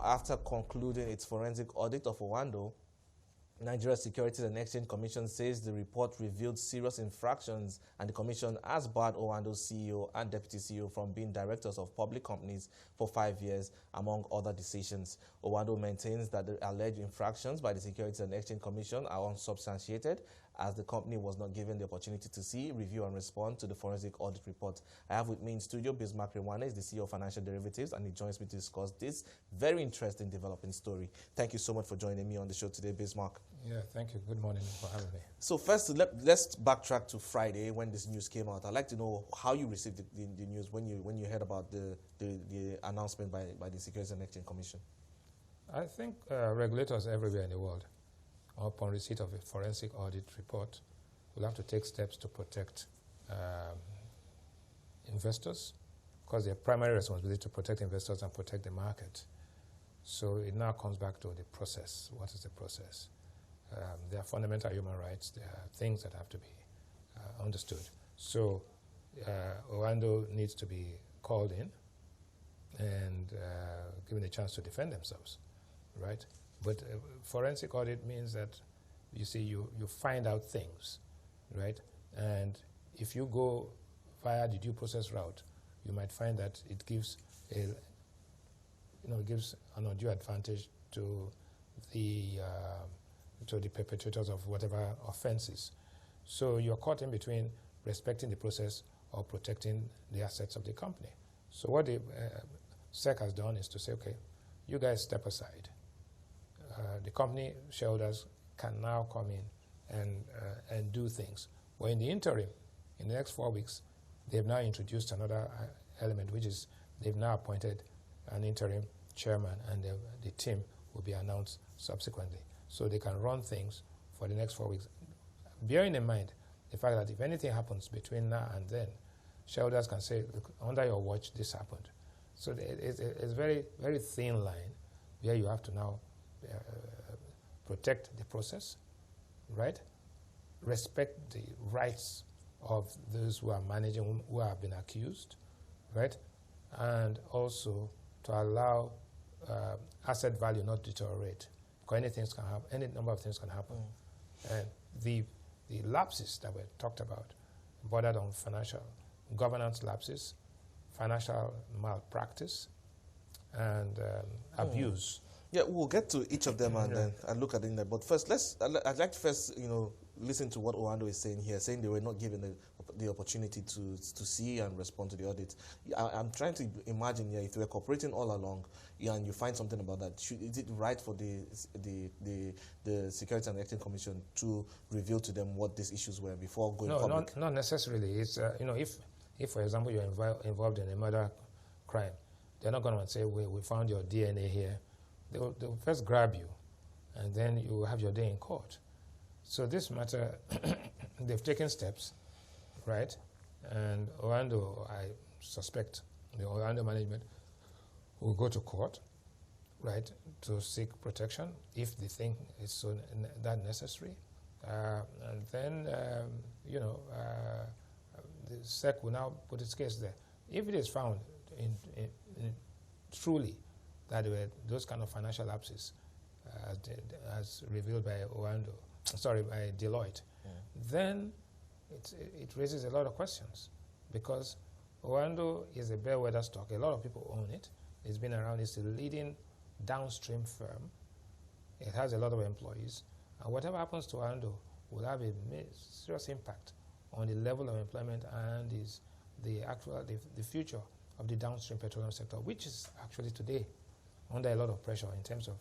After concluding its forensic audit of Oando, Nigeria's Securities and Exchange Commission says the report revealed serious infractions, and the commission has barred Oando's CEO and deputy CEO from being directors of public companies for 5 years, among other decisions. Oando maintains that the alleged infractions by the Securities and Exchange Commission are unsubstantiated, as the company was not given the opportunity to see, review, and respond to the forensic audit report. I have with me in studio Bismarck Rewane, is the CEO of Financial Derivatives, and he joins me to discuss this very interesting developing story. Thank you so much for joining me on the show today, Bismarck. Yeah, thank you. Good morning for having me. So first, let's backtrack to Friday when this news came out. I'd like to know how you received the news when you heard about the announcement by the Securities and Exchange Commission. I think regulators everywhere in the world, upon receipt of a forensic audit report, will have to take steps to protect investors, because their primary responsibility is to protect investors and protect the market. So it now comes back to the process. What is the process? There are fundamental human rights. There are things that have to be understood. So Oando needs to be called in and given a chance to defend themselves, right? But forensic audit means that, you see, you find out things, right? And if you go via the due process route, you might find that it gives an undue advantage to the perpetrators of whatever offenses. So you're caught in between respecting the process or protecting the assets of the company. So what the SEC has done is to say, okay, you guys step aside. The company shareholders can now come in and do things. But in the interim, in the next 4 weeks, they've now introduced another element, which is they've now appointed an interim chairman, and the team will be announced subsequently. So they can run things for the next 4 weeks. Bearing in mind the fact that if anything happens between now and then, shareholders can say, look, under your watch, this happened. So it's a very, very thin line where you have to now protect the process, right? Respect the rights of those who are managing, who have been accused, right? And also to allow asset value not deteriorate, because any number of things can happen. And the lapses that were talked about bordered on financial governance lapses, financial malpractice, and abuse. Yeah, we'll get to each of them and look at it. But first, I'd like to first, listen to what Oando is saying here, saying they were not given the opportunity to see and respond to the audit. I'm trying to imagine, if they were cooperating all along, and you find something about that, is it right for the Securities and Exchange Commission to reveal to them what these issues were before going public? No, not necessarily. It's if for example you're involved in a murder crime, they're not going to say, we found your DNA here. They'll first grab you, and then you have your day in court. So this matter, they've taken steps, right? And Oando, I suspect, the Oando management will go to court, right, to seek protection if they think it's that necessary. And then, the SEC will now put its case there. If it is found truly that there were those kind of financial lapses, as revealed by by Deloitte, then it raises a lot of questions, because Oando is a bellwether stock. A lot of people own it. It's been around. It's a leading downstream firm. It has a lot of employees. And whatever happens to Oando will have a serious impact on the level of employment and the future of the downstream petroleum sector, which is actually today under a lot of pressure in terms of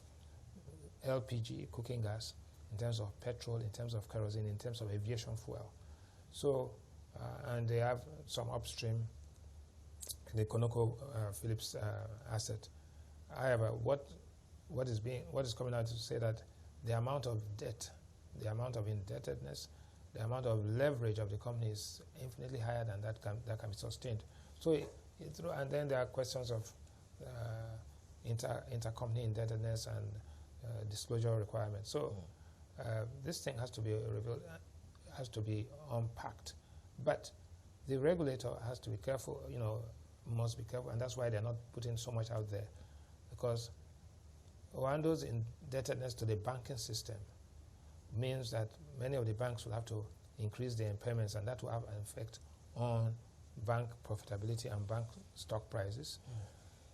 LPG, cooking gas, in terms of petrol, in terms of kerosene, in terms of aviation fuel. So, and they have some upstream, the ConocoPhillips asset. However, what is coming out to say that the amount of debt, the amount of indebtedness, the amount of leverage of the company is infinitely higher than that can be sustained. So, and then there are questions of intercompany indebtedness and disclosure requirements. So this thing has to be revealed, has to be unpacked. But the regulator has to be careful, must be careful, and that's why they're not putting so much out there, because Oando's indebtedness to the banking system means that many of the banks will have to increase their impairments, and that will have an effect on bank profitability and bank stock prices.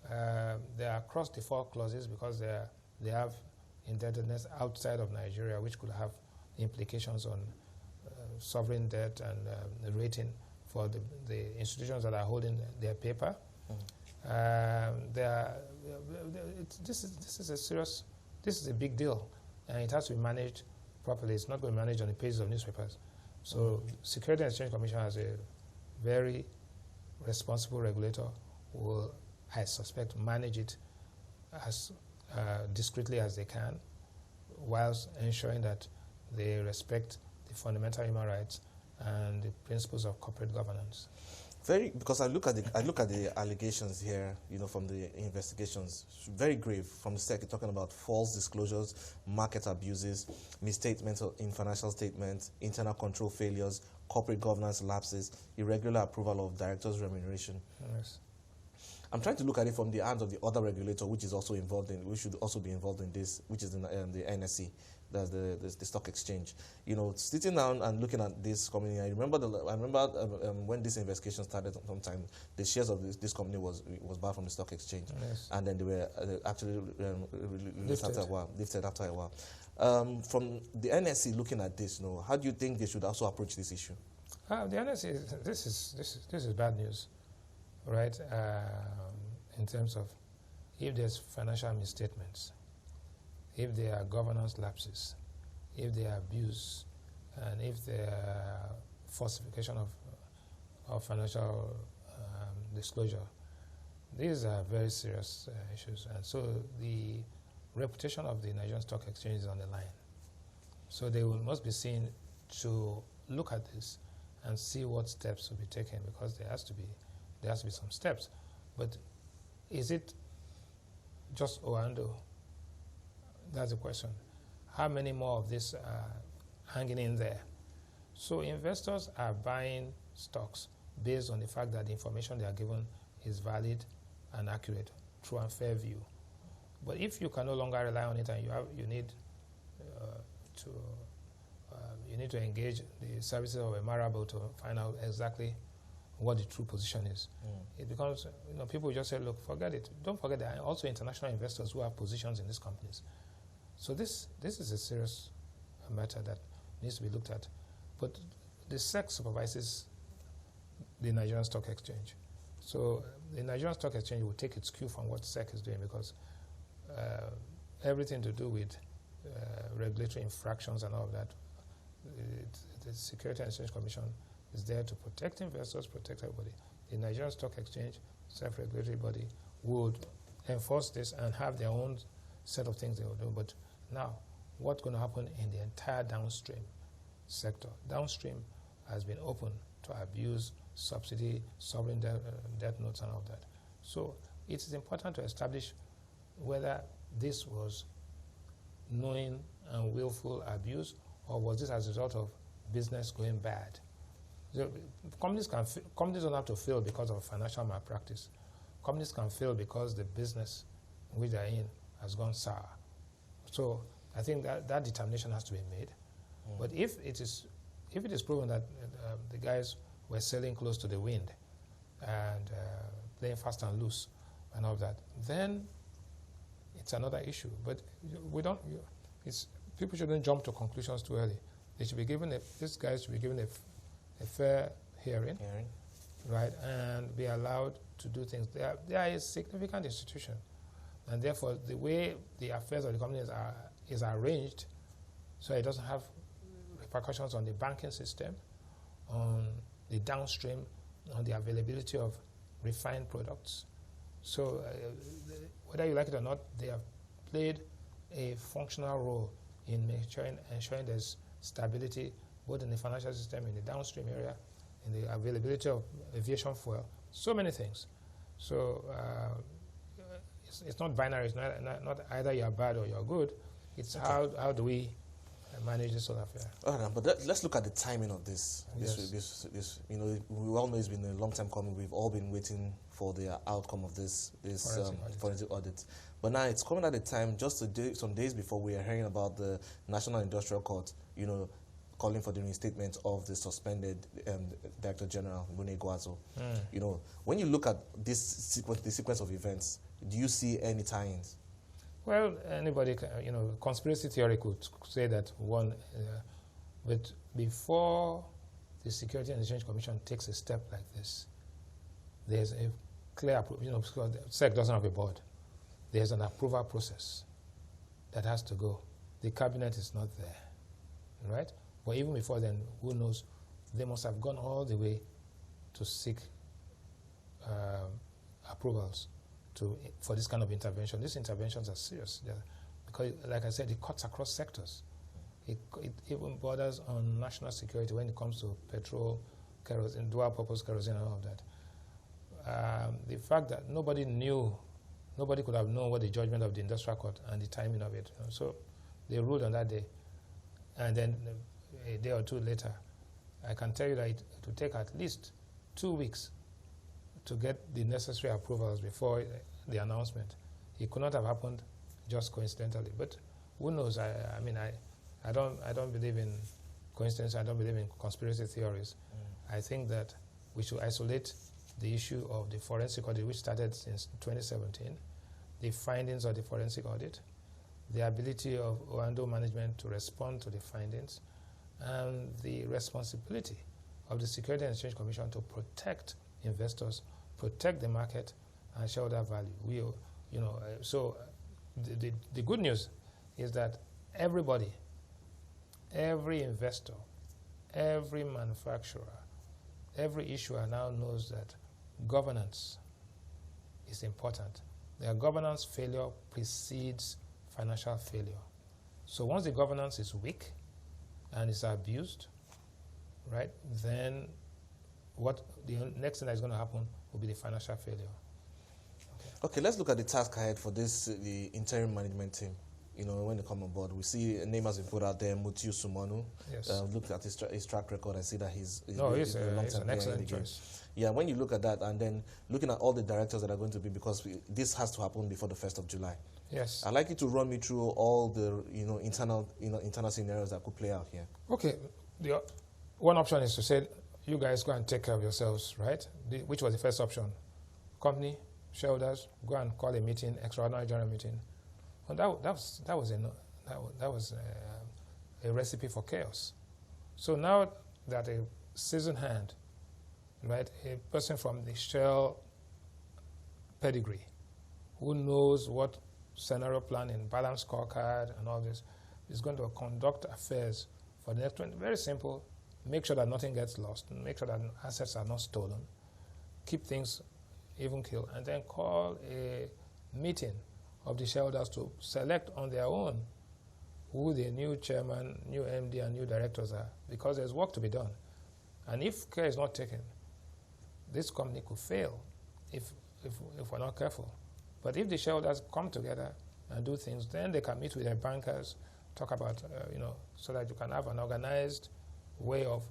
There are cross-default clauses because they have indebtedness outside of Nigeria, which could have implications on sovereign debt and the rating for the institutions that are holding their paper. This is a big deal, and it has to be managed properly. It's not going to be managed on the pages of newspapers. So Securities and Exchange Commission has a very responsible regulator who will, I suspect, manage it as discreetly as they can, whilst ensuring that they respect the fundamental human rights and the principles of corporate governance. Because I look at the allegations here, from the investigations, very grave from the SEC, talking about false disclosures, market abuses, misstatements in financial statements, internal control failures, corporate governance lapses, irregular approval of directors' remuneration. Yes. I'm trying to look at it from the hands of the other regulator, which should also be involved in this, which is the NSE, that's the stock exchange. Sitting down and looking at this company, I remember when this investigation started sometime, the shares of this company was bought from the stock exchange, yes. and then they were actually lifted after a while. From the NSE looking at this, how do you think they should also approach this issue? The NSE, this is bad news. Right, in terms of if there's financial misstatements, if there are governance lapses, if there are abuse, and if there are falsification of financial disclosure, these are very serious issues. And so the reputation of the Nigerian Stock Exchange is on the line. So they must be seen to look at this and see what steps will be taken, because there has to be some steps. But is it just Oando? That's the question. How many more of this are hanging in there? So investors are buying stocks based on the fact that the information they are given is valid and accurate, true and fair view. But if you can no longer rely on it, and you need to engage the services of a Marable to find out exactly what the true position is. It becomes, people just say, look, forget it. Don't forget there are also international investors who have positions in these companies. So this is a serious matter that needs to be looked at. But the SEC supervises the Nigerian Stock Exchange. So the Nigerian Stock Exchange will take its cue from what SEC is doing, because everything to do with regulatory infractions and all of that, the Securities and Exchange Commission is there to protect investors, protect everybody. The Nigerian Stock Exchange, self-regulatory body, would enforce this and have their own set of things they will do. But now, what's going to happen in the entire downstream sector? Downstream has been open to abuse, subsidy, sovereign debt notes and all that. So it is important to establish whether this was knowing and willful abuse, or was this as a result of business going bad. So companies don't have to fail because of financial malpractice. Companies can fail because the business which they're in has gone sour. So I think that determination has to be made. But if it is proven that the guys were sailing close to the wind and playing fast and loose and all that, then it's another issue. But people shouldn't jump to conclusions too early. They should be given these guys should be given a fair hearing, right, and be allowed to do things. They are a significant institution, and therefore the way the affairs of the company is arranged, so it doesn't have repercussions on the banking system, on the downstream, on the availability of refined products. So whether you like it or not, they have played a functional role in ensuring there's stability both in the financial system, in the downstream area, in the availability of aviation fuel, so many things. So it's not binary. It's not either you're bad or you're good. It's okay. How do we manage this whole affair? All right, but let's look at the timing of this. This, we all know it's been a long time coming. We've all been waiting for the outcome of this forensic audit. But now it's coming at a time, just some days before, we are hearing about the National Industrial Court, calling for the reinstatement of the suspended Director General, Rewane. When you look at the sequence of events, do you see any tie-ins? Well, anybody, conspiracy theory could say that one, but before the Securities and Exchange Commission takes a step like this, there's a clear, because SEC doesn't have a board. There's an approval process that has to go. The cabinet is not there, right? But even before then, who knows? They must have gone all the way to seek approvals for this kind of intervention. These interventions are serious because, like I said, it cuts across sectors. It even borders on national security when it comes to petrol, kerosene, dual-purpose kerosene, and all of that. The fact that nobody could have known what the judgment of the industrial court and the timing of it. So they ruled on that day, and then a day or two later, I can tell you that it will take at least 2 weeks to get the necessary approvals before the announcement. It could not have happened just coincidentally, but who knows? I don't believe in coincidence. I don't believe in conspiracy theories. I think that we should isolate the issue of the forensic audit, which started since 2017, the findings of the forensic audit, the ability of Oando management to respond to the findings, and the responsibility of the Securities and Exchange Commission to protect investors, protect the market, and shareholder value. So the good news is that everybody, every investor, every manufacturer, every issuer now knows that governance is important. Their governance failure precedes financial failure. So once the governance is weak and is abused, right, then what the next thing that is going to happen will be the financial failure. Okay, let's look at the task ahead for the interim management team. When they come on board, we see a name has been put out there, Mutiu Sumonu. Yes. Looked at his track record and see that he's an excellent choice. Yeah, when you look at that and then looking at all the directors that are going to be, because this has to happen before the 1st of July. Yes. I'd like you to run me through all the internal scenarios that could play out here. Okay. The one option is to say, you guys go and take care of yourselves, right? Which was the first option? Company, shareholders, go and call a meeting, extraordinary general meeting. And that was a recipe for chaos. So now that a seasoned hand, right, a person from the Shell pedigree, who knows what scenario planning, balance scorecard, and all this, is going to conduct affairs for the next 20. Very simple. Make sure that nothing gets lost. Make sure that assets are not stolen. Keep things even keel, and then call a meeting of the shareholders to select on their own who the new chairman, new MD, and new directors are, because there's work to be done. And if care is not taken, this company could fail if we're not careful. But if the shareholders come together and do things, then they can meet with their bankers, talk about, so that you can have an organized way of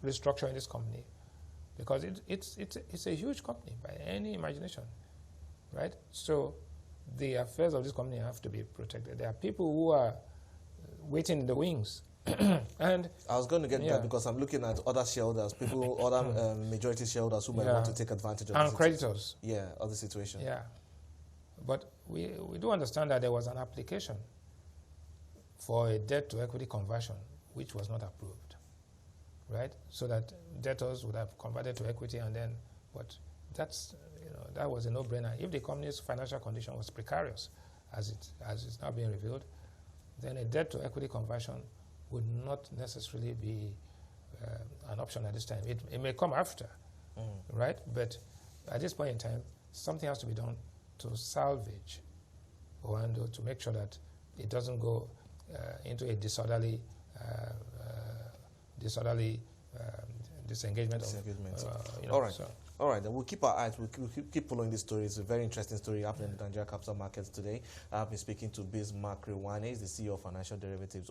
restructuring this company. Because it's a huge company by any imagination, right? So the affairs of this company have to be protected. There are people who are waiting in the wings. And I was going to get that because I'm looking at other shareholders, other majority shareholders who might want to take advantage of and creditors. Of the situation. Yeah. But we do understand that there was an application for a debt-to-equity conversion, which was not approved, right? So that debtors would have converted to equity, and then, but that was a no-brainer. If the company's financial condition was precarious, as it's now being revealed, then a debt-to-equity conversion would not necessarily be an option at this time. It may come after, right? But at this point in time, something has to be done to salvage Oando, to make sure that it doesn't go into a disorderly disengagement. All right. All right, then we'll keep our eyes, we'll keep following this story. It's a very interesting story happening in the Nigeria capital markets today. I've been speaking to Bismarck Rewane, the CEO of Financial Derivatives.